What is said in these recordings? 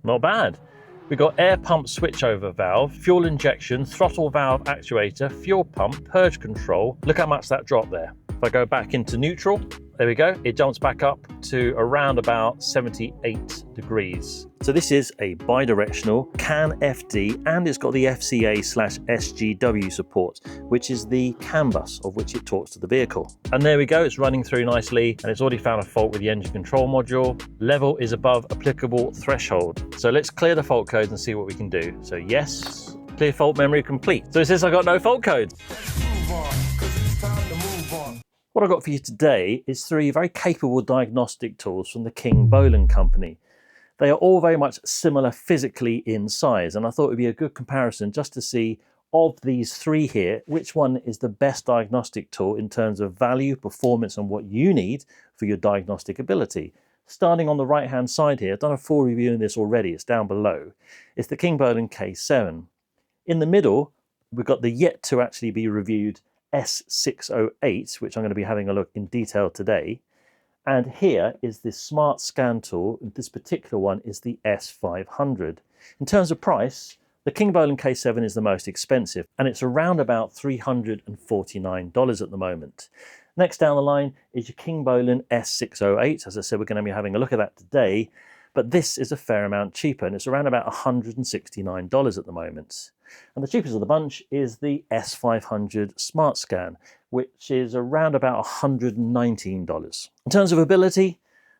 Not bad. We've got air pump switchover valve, fuel injection, throttle valve actuator, fuel pump, purge control. Look how much that dropped there. If I go back into neutral, there we go. It jumps back up to around about 78 degrees. So this is a bidirectional CAN FD, and it's got the FCA/SGW support, which is the CAN bus of which it talks to the vehicle. And there we go, it's running through nicely, and it's already found a fault with the engine control module. Level is above applicable threshold. So let's clear the fault codes and see what we can do. So yes, clear fault memory complete. So it says I got no fault codes. What I've got for you today is 3 very capable diagnostic tools from the Kingbolen company. They are all very much similar physically in size, and I thought it would be a good comparison just to see of these 3 here, which one is the best diagnostic tool in terms of value, performance, and what you need for your diagnostic ability. Starting on the right hand side here, I've done a full review on this already, it's down below. It's the Kingbolen K7. In the middle, we've got the yet to actually be reviewed S608, which I'm going to be having a look in detail today. And here is this smart scan tool. This particular one is the S500. In terms of price, the Kingbolen K7 is the most expensive, and it's around about $349 at the moment. Next down the line is your Kingbolen S608. As I said, we're going to be having a look at that today, but this is a fair amount cheaper, and it's around about $169 at the moment. And the cheapest of the bunch is the S500 Smart Scan, which is around about $119. In terms of ability,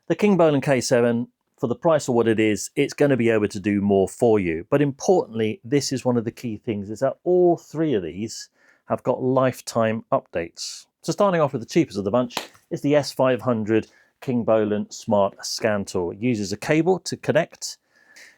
the Kingbolen K7, for the price of what it is, it's going to be able to do more for you. But importantly, this is one of the key things, is that all 3 of these have got lifetime updates. So starting off with the cheapest of the bunch is the S500 Kingbolen Smart Scan Tool. It uses a cable to connect.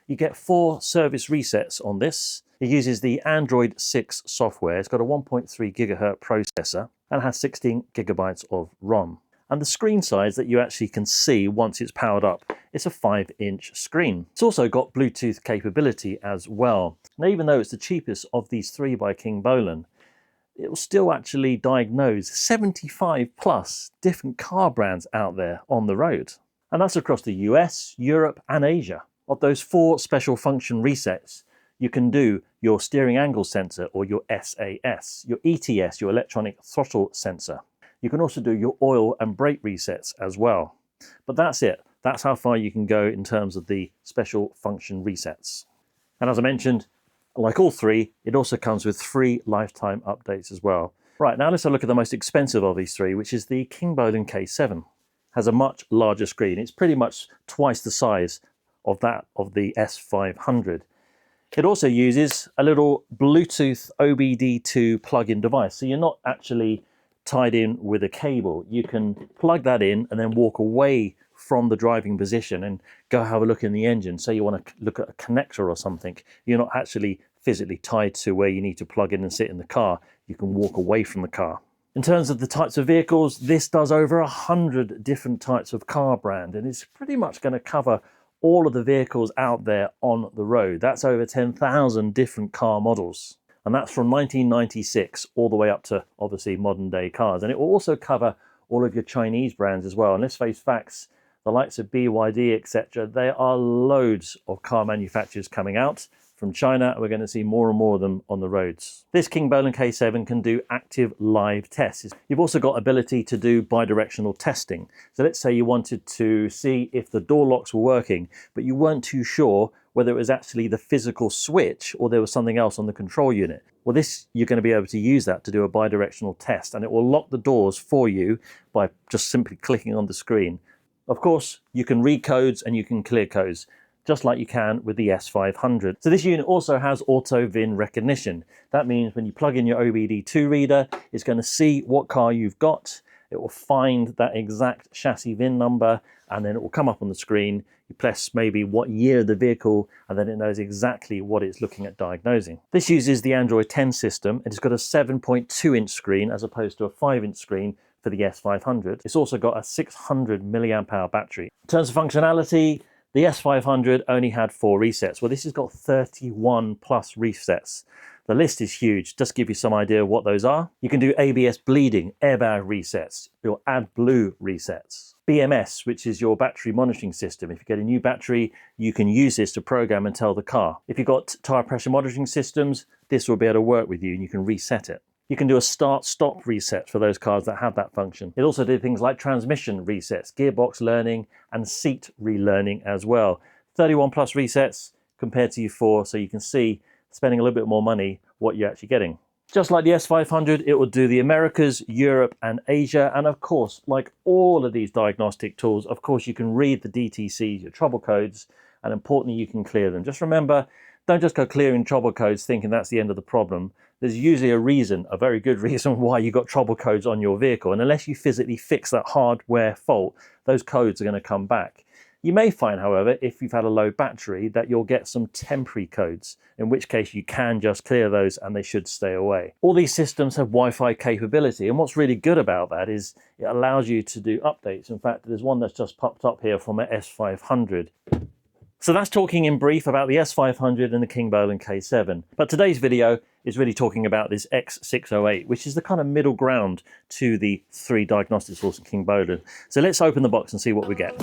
You get 4 service resets on this. It uses the Android 6 software. It's got a 1.3 gigahertz processor and has 16 gigabytes of ROM. And the screen size that you actually can see once it's powered up, it's a 5-inch screen. It's also got Bluetooth capability as well. Now, even though it's the cheapest of these 3 by Kingbolen, it will still actually diagnose 75 plus different car brands out there on the road. And that's across the US, Europe, and Asia. Of those 4 special function resets, you can do your steering angle sensor, or your SAS, your ETS, your electronic throttle sensor. You can also do your oil and brake resets as well. But that's it. That's how far you can go in terms of the special function resets. And as I mentioned, like all 3, it also comes with 3 lifetime updates as well. Right, now let's have a look at the most expensive of these 3, which is the Kingbolen K7. Has a much larger screen. It's pretty much twice the size of that of the S500. It also uses a little Bluetooth OBD2 plug-in device. So you're not actually tied in with a cable. You can plug that in and then walk away from the driving position and go have a look in the engine. So you want to look at a connector or something. You're not actually physically tied to where you need to plug in and sit in the car. You can walk away from the car. In terms of the types of vehicles, this does over 100 different types of car brand, and it's pretty much going to cover all of the vehicles out there on the road. That's over 10,000 different car models. And that's from 1996 all the way up to obviously modern day cars. And it will also cover all of your Chinese brands as well. And let's face facts, the likes of BYD, etc., there are loads of car manufacturers coming out from China. We're going to see more and more of them on the roads. This Kingbolen K7 can do active live tests. You've also got ability to do bidirectional testing. So let's say you wanted to see if the door locks were working, but you weren't too sure whether it was actually the physical switch or there was something else on the control unit. Well, this, you're going to be able to use that to do a bidirectional test, and it will lock the doors for you by just simply clicking on the screen. Of course, you can read codes and you can clear codes, just like you can with the S500. So this unit also has auto VIN recognition. That means when you plug in your OBD2 reader, it's going to see what car you've got. It will find that exact chassis VIN number, and then it will come up on the screen. You press maybe what year of the vehicle, and then it knows exactly what it's looking at diagnosing. This uses the Android 10 system, and it's got a 7.2-inch screen as opposed to a 5-inch screen for the S500. It's also got a 600 milliamp hour battery. In terms of functionality, the S500 only had 4 resets. Well, this has got 31 plus resets. The list is huge. Just to give you some idea of what those are. You can do ABS bleeding, airbag resets, your AdBlue resets, BMS, which is your battery monitoring system. If you get a new battery, you can use this to program and tell the car. If you've got tyre pressure monitoring systems, this will be able to work with you and you can reset it. You can do a start-stop reset for those cars that have that function. It also did things like transmission resets, gearbox learning, and seat relearning as well. 31 plus resets compared to your 4, so you can see, spending a little bit more money, what you're actually getting. Just like the S500, it will do the Americas, Europe, and Asia. And of course, like all of these diagnostic tools, of course, you can read the DTCs, your trouble codes, and importantly, you can clear them. Just remember, don't just go clearing trouble codes thinking that's the end of the problem. There's usually a reason, a very good reason why you got trouble codes on your vehicle. And unless you physically fix that hardware fault, those codes are going to come back. You may find, however, if you've had a low battery, that you'll get some temporary codes, in which case you can just clear those and they should stay away. All these systems have Wi-Fi capability, and what's really good about that is it allows you to do updates. In fact, there's one that's just popped up here from an S500. So that's talking in brief about the S500 and the Kingbolen K7. But today's video is really talking about this S608, which is the kind of middle ground to the 3 diagnostic tools in Kingbolen. So let's open the box and see what we get.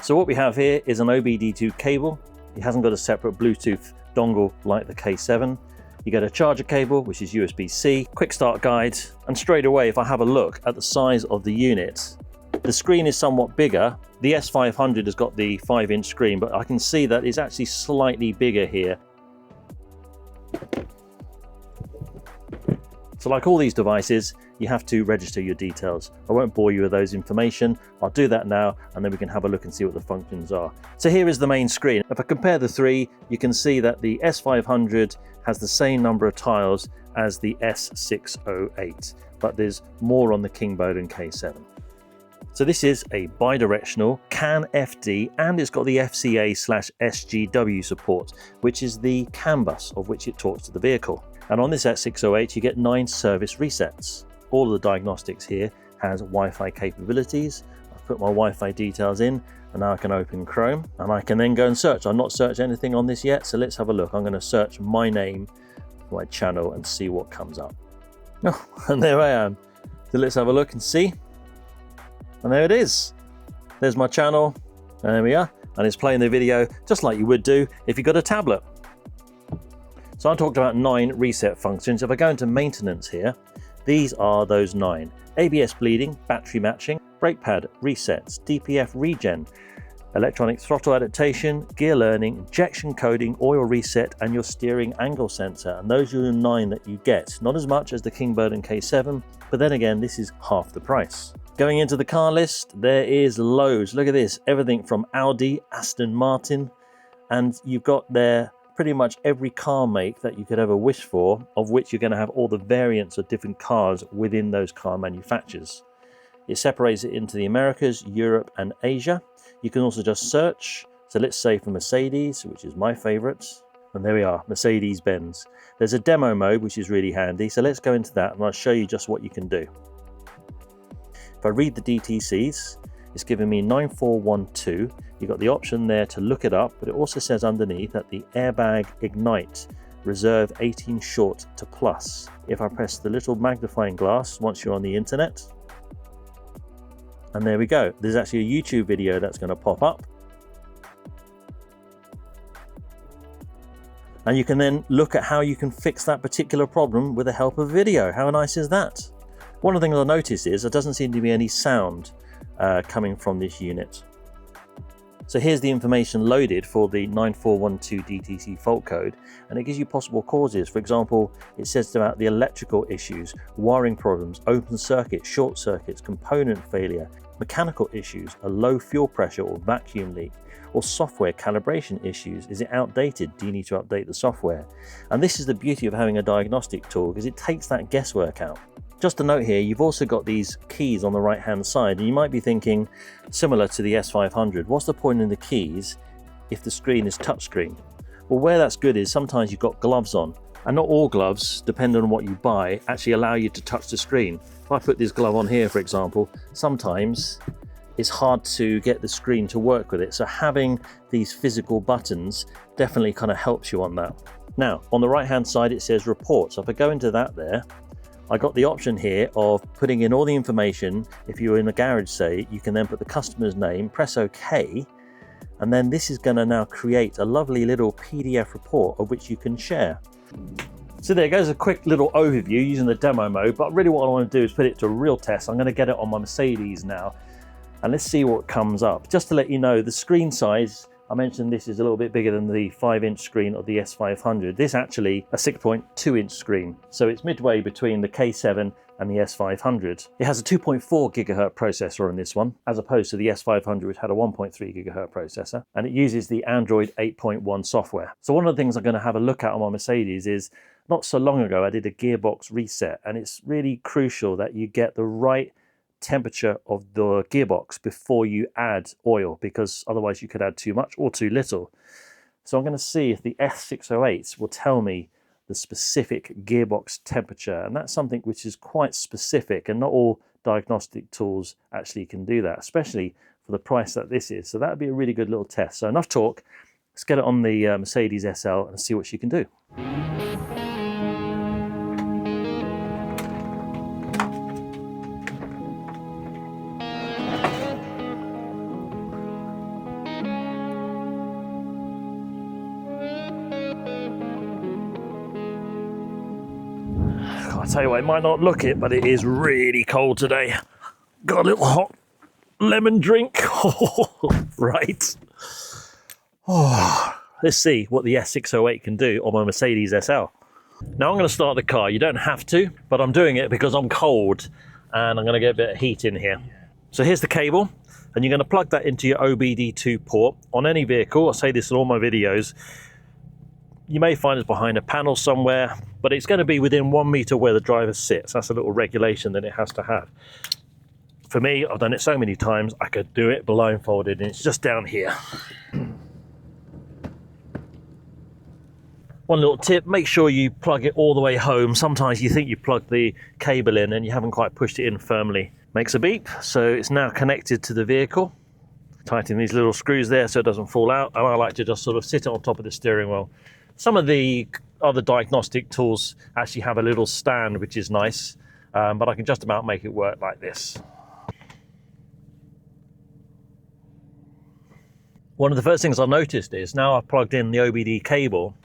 So what we have here is an OBD2 cable. It hasn't got a separate Bluetooth dongle like the K7. You get a charger cable, which is USB-C, quick start guide, and straight away, if I have a look at the size of the unit, the screen is somewhat bigger. The S500 has got the 5-inch screen, but I can see that it's actually slightly bigger here. So like all these devices, you have to register your details. I won't bore you with those information. I'll do that now, and then we can have a look and see what the functions are. So here is the main screen. If I compare the 3, you can see that the S500 has the same number of tiles as the S608, but there's more on the Kingbolen K7. So this is a bidirectional CAN FD, and it's got the FCA/SGW support, which is the CAN bus of which it talks to the vehicle. And on this S608, you get 9 service resets. All of the diagnostics here has Wi-Fi capabilities. I've put my Wi-Fi details in, and now I can open Chrome, and I can then go and search. I've not searched anything on this yet, so let's have a look. I'm going to search my name, my channel, and see what comes up. Oh, and there I am. So let's have a look and see. And there it is. There's my channel, and there we are. And it's playing the video just like you would do if you got a tablet. So I talked about 9 reset functions. If I go into maintenance here, these are those 9. ABS bleeding, battery matching, brake pad resets, DPF regen, electronic throttle adaptation, gear learning, injection coding, oil reset, and your steering angle sensor. And those are the 9 that you get. Not as much as the Kingbolen K7, but then again, this is half the price. Going into the car list, there is loads. Look at this, everything from Audi, Aston Martin, and you've got there pretty much every car make that you could ever wish for, of which you're going to have all the variants of different cars within those car manufacturers. It separates it into the Americas, Europe, and Asia. You can also just search. So let's say for Mercedes, which is my favorite. And there we are, Mercedes-Benz. There's a demo mode, which is really handy. So let's go into that and I'll show you just what you can do. If I read the DTCs, it's giving me 9412. You've got the option there to look it up, but it also says underneath that the airbag ignite, reserve 18 short to plus. If I press the little magnifying glass once you're on the internet, and there we go. There's actually a YouTube video that's going to pop up. And you can then look at how you can fix that particular problem with the help of video. How nice is that? One of the things I notice is there doesn't seem to be any sound coming from this unit. So here's the information loaded for the 9412 DTC fault code, and it gives you possible causes. For example, it says about the electrical issues, wiring problems, open circuits, short circuits, component failure, mechanical issues, a low fuel pressure or vacuum leak, or software calibration issues. Is it outdated? Do you need to update the software? And this is the beauty of having a diagnostic tool, because it takes that guesswork out. Just a note here, you've also got these keys on the right hand side, and you might be thinking, similar to the S500, what's the point in the keys if the screen is touchscreen? Well, where that's good is sometimes you've got gloves on, and not all gloves, depending on what you buy, actually allow you to touch the screen. If I put this glove on here, for example, sometimes it's hard to get the screen to work with it. So having these physical buttons definitely kind of helps you on that. Now, on the right hand side, it says report. So if I go into that there, I got the option here of putting in all the information. If you're in a garage, say, you can then put the customer's name, press OK, and then this is going to now create a lovely little PDF report of which you can share. So there goes a quick little overview using the demo mode, but really what I want to do is put it to a real test. I'm going to get it on my Mercedes now, and let's see what comes up. Just to let you know, the screen size, I mentioned this is a little bit bigger than the 5-inch screen of the S500. This actually a 6.2-inch screen, so it's midway between the K7 and the S500. It has a 2.4 gigahertz processor on this one, as opposed to the S500, which had a 1.3 gigahertz processor, and it uses the Android 8.1 software. So one of the things I'm going to have a look at on my Mercedes is, not so long ago I did a gearbox reset, and it's really crucial that you get the right temperature of the gearbox before you add oil, because otherwise you could add too much or too little. So I'm going to see if the S608 will tell me the specific gearbox temperature, and that's something which is quite specific, and not all diagnostic tools actually can do that, especially for the price that this is. So that would be a really good little test. So enough talk, let's get it on the Mercedes SL and see what she can do. I tell you what, it might not look it, but it is really cold today. Got a little hot lemon drink. Right. Oh, let's see what the S608 can do on my Mercedes SL. Now I'm going to start the car. You don't have to, but I'm doing it because I'm cold and I'm going to get a bit of heat in here. So here's the cable, and you're going to plug that into your OBD2 port on any vehicle. I say this in all my videos. You may find it's behind a panel somewhere, but it's going to be within 1 meter where the driver sits. That's a little regulation that it has to have. For me, I've done it so many times, I could do it blindfolded, and it's just down here. One little tip, make sure you plug it all the way home. Sometimes you think you plugged the cable in and you haven't quite pushed it in firmly. Makes a beep, so it's now connected to the vehicle. Tighten these little screws there so it doesn't fall out, and I like to just sort of sit it on top of the steering wheel. Some of the other diagnostic tools actually have a little stand, which is nice, but I can just about make it work like this. One of the first things I noticed is now I've plugged in the OBD cable,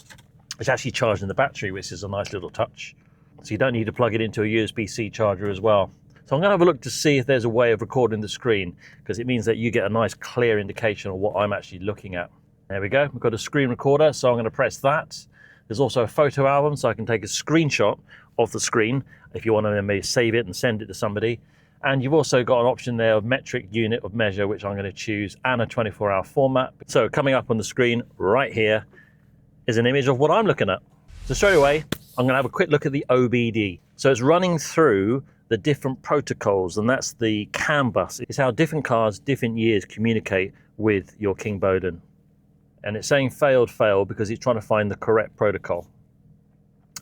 it's actually charging the battery, which is a nice little touch. So you don't need to plug it into a USB-C charger as well. So I'm going to have a look to see if there's a way of recording the screen, because it means that you get a nice clear indication of what I'm actually looking at. There we go, we've got a screen recorder, so I'm going to press that. There's also a photo album, so I can take a screenshot of the screen if you want to then maybe save it and send it to somebody. And you've also got an option there of metric unit of measure, which I'm going to choose, and a 24-hour format. So coming up on the screen right here is an image of what I'm looking at. So straight away, I'm going to have a quick look at the OBD. So it's running through the different protocols, and that's the CAN bus. It's how different cars, different years communicate with your Kingbolen. And it's saying failed because it's trying to find the correct protocol.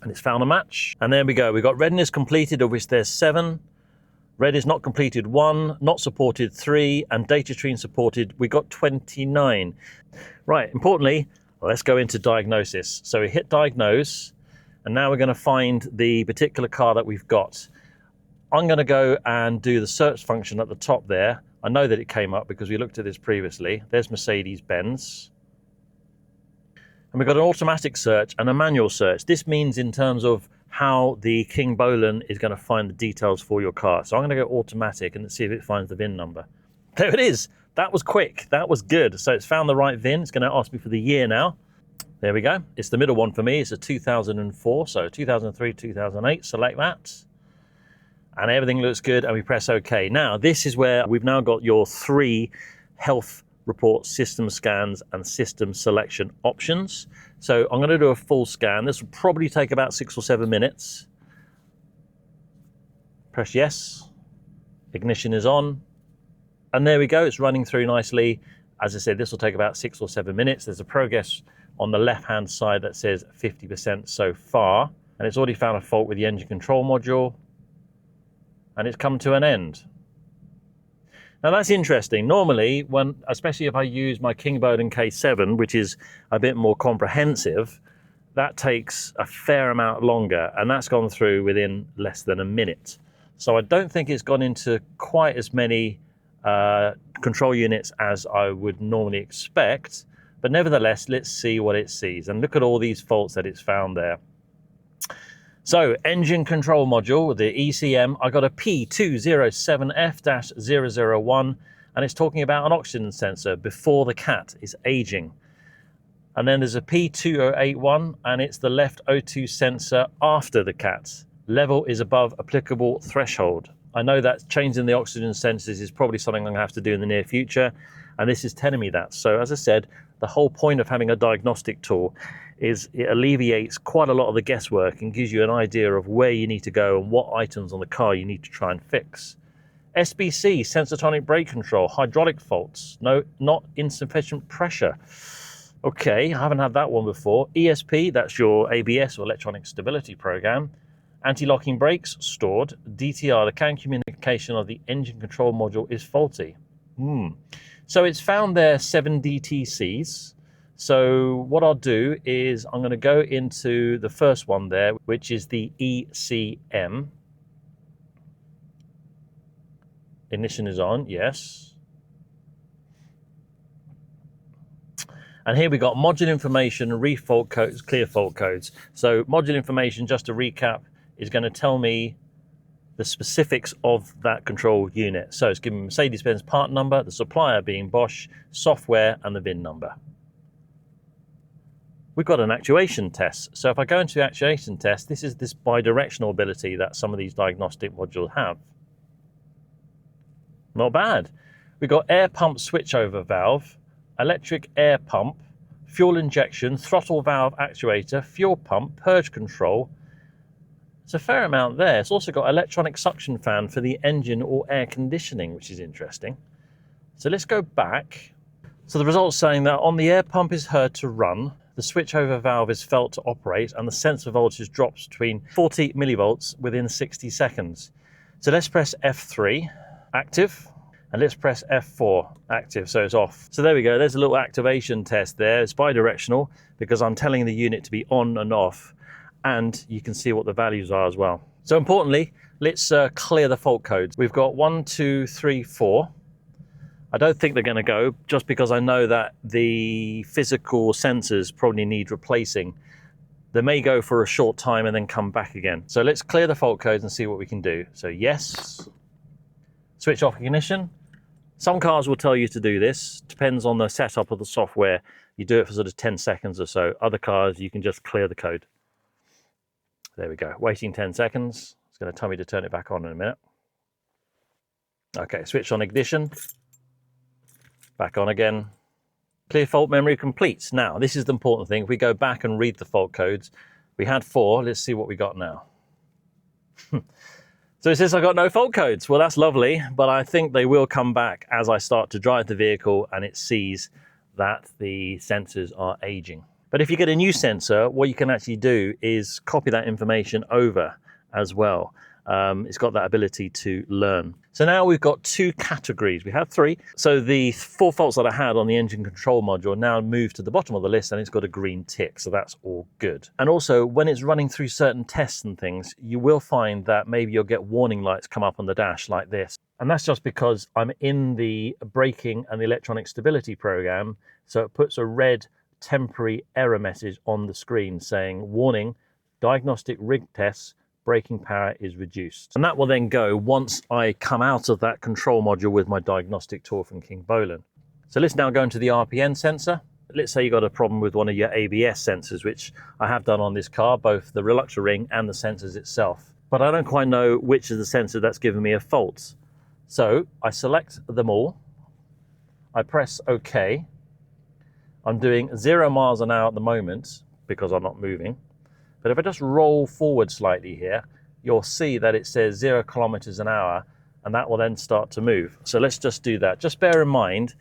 And it's found a match. And there we go. We've got readiness completed, of which there's 7. Red is not completed 1, not supported 3, and data stream supported, we got 29. Right, importantly, let's go into diagnosis. So we hit diagnose, and now we're going to find the particular car that we've got. I'm going to go and do the search function at the top there. I know that it came up because we looked at this previously. There's Mercedes-Benz. And we've got an automatic search and a manual search. This means in terms of how the Kingbolen is going to find the details for your car. So I'm going to go automatic and see if it finds the VIN number. There it is. That was quick. That was good. So it's found the right VIN. It's going to ask me for the year now. There we go. It's the middle one for me. It's a 2004. So 2003, 2008. Select that. And everything looks good. And we press OK. Now, this is where we've now got your 3 health report system scans and system selection options. So I'm going to do a full scan. This will probably take about 6 or 7 minutes. Press yes. Ignition is on. And there we go. It's running through nicely. As I said, this will take about 6 or 7 minutes. There's a progress on the left-hand side that says 50% so far. And it's already found a fault with the engine control module. And it's come to an end. Now that's interesting. Normally, especially if I use my Kingbolen K7, which is a bit more comprehensive, that takes a fair amount longer, and that's gone through within less than a minute. So I don't think it's gone into quite as many control units as I would normally expect, but nevertheless, let's see what it sees. And look at all these faults that it's found there. So, engine control module, the ECM, I got a P207F-001, and it's talking about an oxygen sensor before the cat is aging. And then there's a P2081, and it's the left O2 sensor after the cat. Level is above applicable threshold. I know that changing the oxygen sensors is probably something I'm going to have to do in the near future, and this is telling me that. So as I said, the whole point of having a diagnostic tool is it alleviates quite a lot of the guesswork and gives you an idea of where you need to go and what items on the car you need to try and fix. SBC, sensor-tonic brake control, hydraulic faults, no, not insufficient pressure. Okay, I haven't had that one before. ESP, that's your ABS or electronic stability program. Anti-locking brakes, stored. DTR, the CAN communication of the engine control module is faulty. So it's found there 7 DTCs. So what I'll do is I'm going to go into the first one there, which is the ECM. Ignition is on, yes. And here we got module information, refault codes, clear fault codes. So module information, just to recap, is going to tell me the specifics of that control unit. So it's giving Mercedes-Benz part number, the supplier being Bosch, software, and the VIN number. We've got an actuation test. So if I go into the actuation test, this is this bidirectional ability that some of these diagnostic modules have. Not bad. We've got air pump switchover valve, electric air pump, fuel injection, throttle valve actuator, fuel pump, purge control. It's a fair amount there. It's also got electronic suction fan for the engine or air conditioning, which is interesting. So let's go back. So the result's saying that on the air pump is heard to run, the switchover valve is felt to operate, and the sensor voltage drops between 40 millivolts within 60 seconds. So let's press F3, active. And let's press F4, active, so it's off. So there we go, there's a little activation test there. It's bidirectional because I'm telling the unit to be on and off, and you can see what the values are as well. So importantly, let's clear the fault codes. We've got 1, 2, 3, 4. I don't think they're gonna go, just because I know that the physical sensors probably need replacing. They may go for a short time and then come back again. So let's clear the fault codes and see what we can do. So yes, switch off ignition. Some cars will tell you to do this, depends on the setup of the software. You do it for sort of 10 seconds or so. Other cars, you can just clear the code. There we go, waiting 10 seconds. It's gonna tell me to turn it back on in a minute. Okay, switch on ignition. Back on again. Clear fault memory complete. Now, this is the important thing. If we go back and read the fault codes, we had 4, let's see what we got now. So it says I got no fault codes. Well, that's lovely, but I think they will come back as I start to drive the vehicle and it sees that the sensors are aging. But if you get a new sensor, what you can actually do is copy that information over as well. It's got that ability to learn. So now we've got 2 categories. We had 3. So the 4 faults that I had on the engine control module now moved to the bottom of the list, and it's got a green tick. So that's all good. And also when it's running through certain tests and things, you will find that maybe you'll get warning lights come up on the dash like this. And that's just because I'm in the braking and the electronic stability program. So it puts a red temporary error message on the screen saying, warning, diagnostic rig tests, braking power is reduced. And that will then go once I come out of that control module with my diagnostic tool from Kingbolen. So let's now go into the RPN sensor. Let's say you got a problem with one of your ABS sensors, which I have done on this car, both the reluctor ring and the sensors itself. But I don't quite know which is the sensor that's given me a fault. So I select them all. I press OK. I'm doing 0 miles an hour at the moment because I'm not moving. But if I just roll forward slightly here, you'll see that it says 0 kilometers an hour, and that will then start to move. So let's just do that. Just bear in mind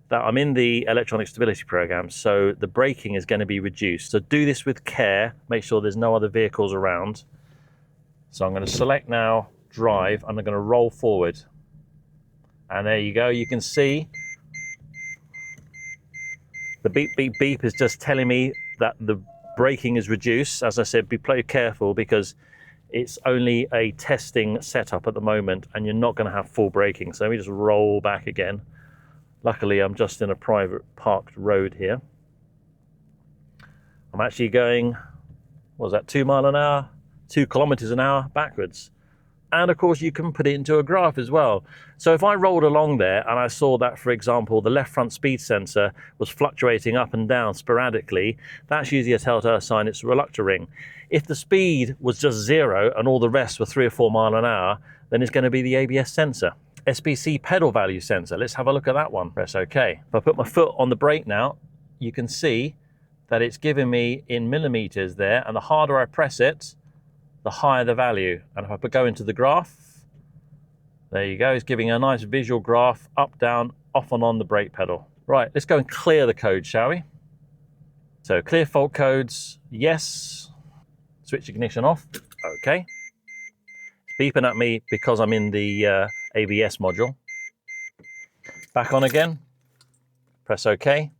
that I'm in the electronic stability program, so the braking is going to be reduced. So do this with care, make sure there's no other vehicles around. So I'm going to select now, drive, and I'm going to roll forward. And there you go, you can see the beep, beep, beep is just telling me that the braking is reduced. As I said, be very careful because it's only a testing setup at the moment and you're not going to have full braking. So let me just roll back again. Luckily, I'm just in a private parked road here. I'm actually going, what was that, 2 miles an hour, 2 kilometers an hour backwards. And of course, you can put it into a graph as well. So if I rolled along there and I saw that, for example, the left front speed sensor was fluctuating up and down sporadically, that's usually a telltale sign it's reluctoring. If the speed was just 0 and all the rest were 3 or 4 miles an hour, then it's going to be the ABS sensor. SBC pedal value sensor, let's have a look at that one. Press OK. If I put my foot on the brake now, you can see that it's giving me in millimeters there, and the harder I press it, the higher the value. And if I go into the graph, there you go, it's giving a nice visual graph, up, down, off and on the brake pedal. Right, let's go and clear the code, shall we? So clear fault codes, yes. Switch ignition off, okay. It's beeping at me because I'm in the ABS module. Back on again, press OK.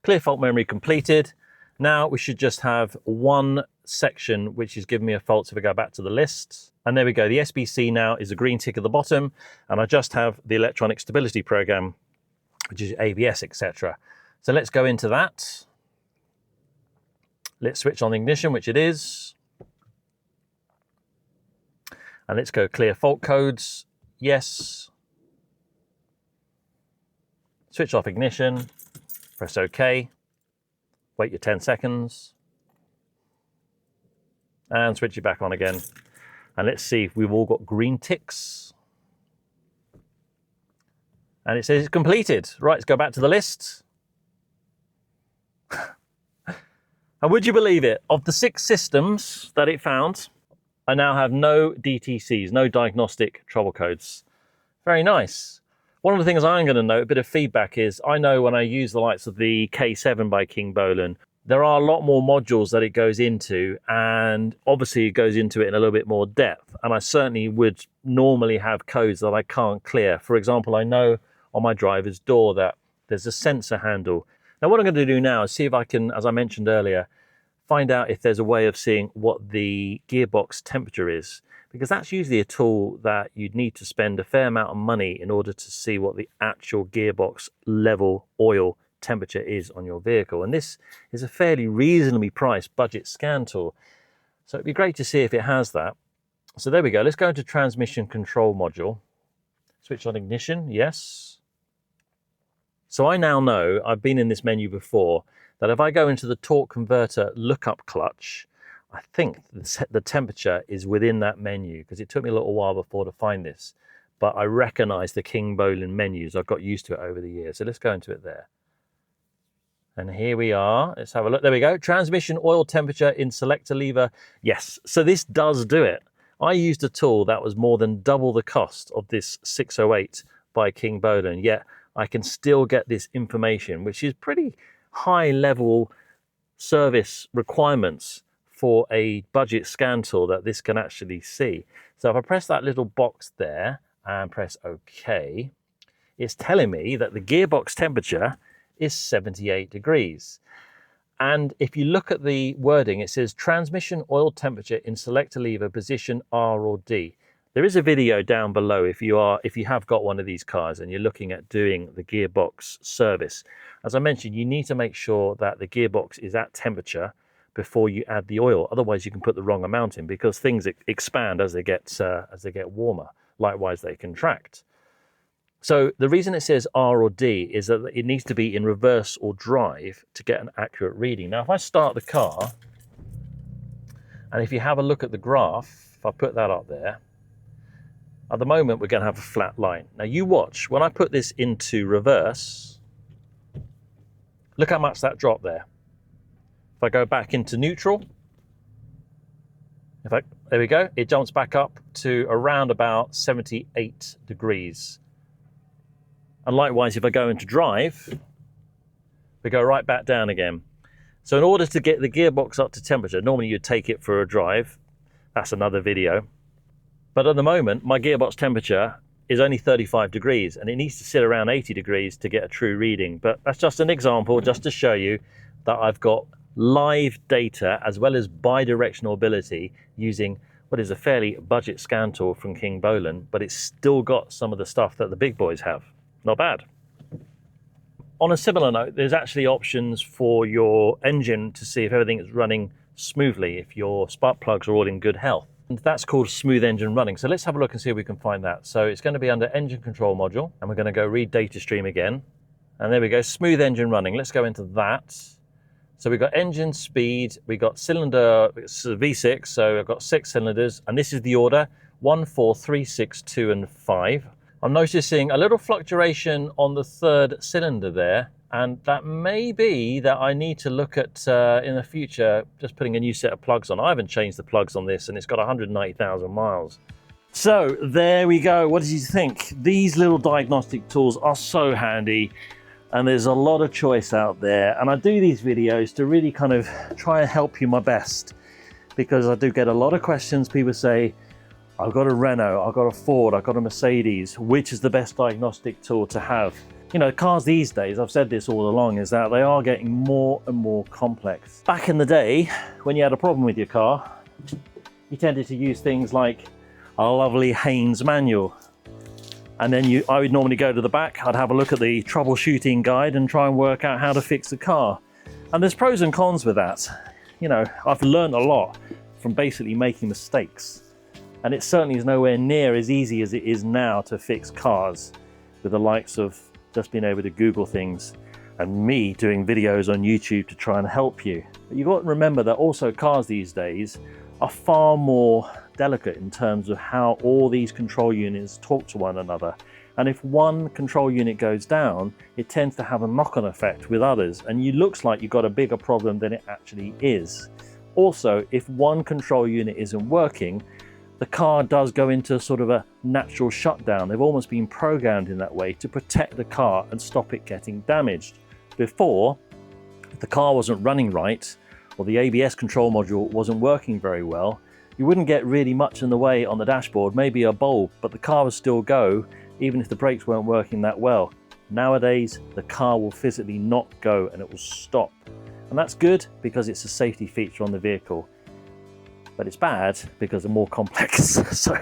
Clear fault memory completed. Now we should just have one section which is giving me a fault. So if I go back to the list, and there we go. The SBC now is a green tick at the bottom, and I just have the electronic stability program, which is ABS, etc. So let's go into that. Let's switch on the ignition, which it is. And let's go clear fault codes. Yes. Switch off ignition. Press OK. Wait your 10 seconds. And switch it back on again. And let's see if we've all got green ticks. And it says it's completed. Right, let's go back to the list. And would you believe it? Of the 6 systems that it found, I now have no DTCs, no diagnostic trouble codes. Very nice. One of the things I'm going to note, a bit of feedback, is I know when I use the likes of the K7 by Kingbolen, there are a lot more modules that it goes into, and obviously it goes into it in a little bit more depth. And I certainly would normally have codes that I can't clear. For example, I know on my driver's door that there's a sensor handle. Now what I'm going to do now is see if I can, as I mentioned earlier, find out if there's a way of seeing what the gearbox temperature is, because that's usually a tool that you'd need to spend a fair amount of money in order to see what the actual gearbox level oil temperature is on your vehicle. And this is a fairly reasonably priced budget scan tool. So it'd be great to see if it has that. So there we go. Let's go into transmission control module. Switch on ignition, yes. So I now know, I've been in this menu before, that if I go into the torque converter lookup clutch, I think the temperature is within that menu, because it took me a little while before to find this, but I recognize the Kingbolen menus. I've got used to it over the years. So let's go into it there. And here we are. Let's have a look. There we go. Transmission oil temperature in selector lever. Yes. So this does do it. I used a tool that was more than double the cost of this 608 by Kingbolen, yet I can still get this information, which is pretty high level service requirements for a budget scan tool that this can actually see. So if I press that little box there and press OK, it's telling me that the gearbox temperature is 78 degrees. And if you look at the wording, it says transmission oil temperature in selector lever position R or D. There is a video down below if you have got one of these cars and you're looking at doing the gearbox service. As I mentioned, you need to make sure that the gearbox is at temperature before you add the oil. Otherwise, you can put the wrong amount in, because things expand as they get warmer. Likewise, they contract. So the reason it says R or D is that it needs to be in reverse or drive to get an accurate reading. Now, if I start the car, and if you have a look at the graph, if I put that up there, at the moment, we're going to have a flat line. Now you watch, when I put this into reverse, look how much that dropped there. If I go back into neutral, there we go, it jumps back up to around about 78 degrees. And likewise, if I go into drive, we go right back down again. So in order to get the gearbox up to temperature, normally you'd take it for a drive. That's another video. But at the moment, my gearbox temperature is only 35 degrees, and it needs to sit around 80 degrees to get a true reading. But that's just an example, just to show you that I've got live data as well as bi-directional ability using what is a fairly budget scan tool from Kingbolen, but it's still got some of the stuff that the big boys have. Not bad. On a similar note, there's actually options for your engine to see if everything is running smoothly, if your spark plugs are all in good health. And that's called smooth engine running. So let's have a look and see if we can find that. So it's going to be under engine control module, and we're going to go read data stream again. And there we go, smooth engine running. Let's go into that. So we've got engine speed, we've got cylinder, it's a V6, so I've got 6 cylinders, and this is the order, 1, 4, 3, 6, 2, and 5. I'm noticing a little fluctuation on the 3rd cylinder there, and that may be that I need to look at, in the future, just putting a new set of plugs on. I haven't changed the plugs on this, and it's got 190,000 miles. So there we go. What did you think? These little diagnostic tools are so handy. And there's a lot of choice out there. And I do these videos to really kind of try and help you my best, because I do get a lot of questions. People say, I've got a Renault, I've got a Ford, I've got a Mercedes. Which is the best diagnostic tool to have? You know, cars these days, I've said this all along, is that they are getting more and more complex. Back in the day, when you had a problem with your car, you tended to use things like a lovely Haynes manual. And then I would normally go to the back, I'd have a look at the troubleshooting guide and try and work out how to fix the car. And there's pros and cons with that. You know, I've learned a lot from basically making mistakes. And it certainly is nowhere near as easy as it is now to fix cars, with the likes of just being able to Google things and me doing videos on YouTube to try and help you. But you've got to remember that also cars these days are far more delicate in terms of how all these control units talk to one another. And if one control unit goes down, it tends to have a knock-on effect with others, and it looks like you've got a bigger problem than it actually is. Also, if one control unit isn't working, the car does go into sort of a natural shutdown. They've almost been programmed in that way to protect the car and stop it getting damaged. Before, if the car wasn't running right, or the ABS control module wasn't working very well, you wouldn't get really much in the way on the dashboard, maybe a bulb, but the car would still go even if the brakes weren't working that well. Nowadays, the car will physically not go and it will stop. And that's good because it's a safety feature on the vehicle. But it's bad because they're more complex. So,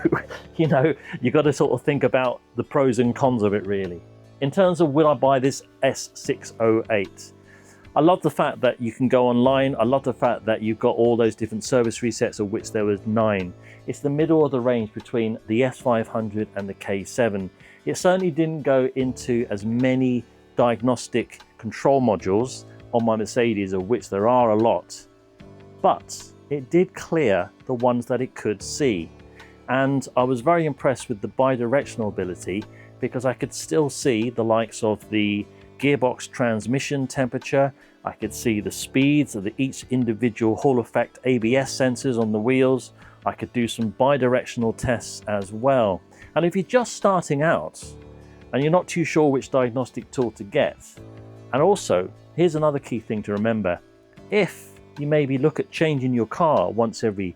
you know, you've got to sort of think about the pros and cons of it really. In terms of will I buy this S608? I love the fact that you can go online. I love the fact that you've got all those different service resets, of which there was 9. It's the middle of the range between the S500 and the K7. It certainly didn't go into as many diagnostic control modules on my Mercedes, of which there are a lot, but it did clear the ones that it could see. And I was very impressed with the bi-directional ability, because I could still see the likes of the gearbox transmission temperature. I could see the speeds of each individual Hall effect ABS sensors on the wheels. I could do some bi-directional tests as well. And if you're just starting out and you're not too sure which diagnostic tool to get, and also here's another key thing to remember, if you maybe look at changing your car once every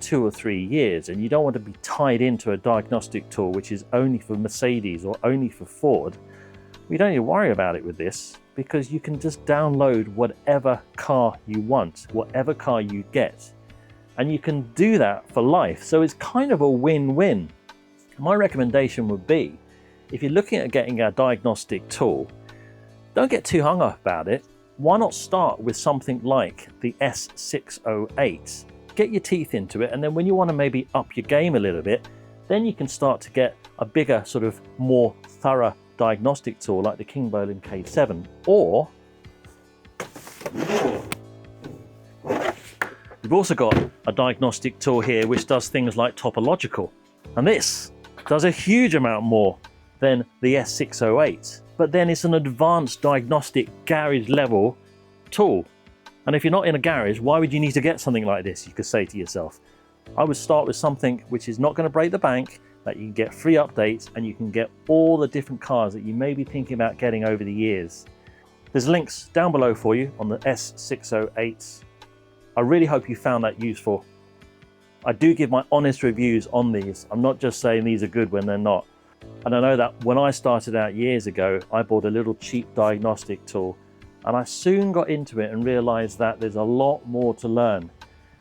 2 or 3 years and you don't want to be tied into a diagnostic tool which is only for Mercedes or only for Ford, we don't need to worry about it with this, because you can just download whatever car you want, whatever car you get, and you can do that for life. So it's kind of a win-win. My recommendation would be, if you're looking at getting a diagnostic tool, don't get too hung up about it. Why not start with something like the S608? Get your teeth into it, and then when you want to maybe up your game a little bit, then you can start to get a bigger, sort of more thorough diagnostic tool like the Kingbolen K7. Or we've also got a diagnostic tool here which does things like topological, and this does a huge amount more than the S608, but then it's an advanced diagnostic garage level tool. And if you're not in a garage, why would you need to get something like this, you could say to yourself. I would start with something which is not going to break the bank, that you can get free updates, and you can get all the different cars that you may be thinking about getting over the years. There's links down below for you on the S608. I really hope you found that useful. I do give my honest reviews on these. I'm not just saying these are good when they're not. And I know that when I started out years ago, I bought a little cheap diagnostic tool, and I soon got into it and realized that there's a lot more to learn,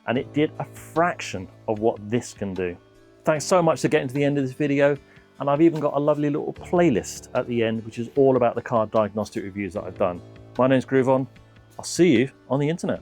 and it did a fraction of what this can do. Thanks so much for getting to the end of this video, and I've even got a lovely little playlist at the end which is all about the car diagnostic reviews that I've done. My name's Groovon. I'll see you on the internet.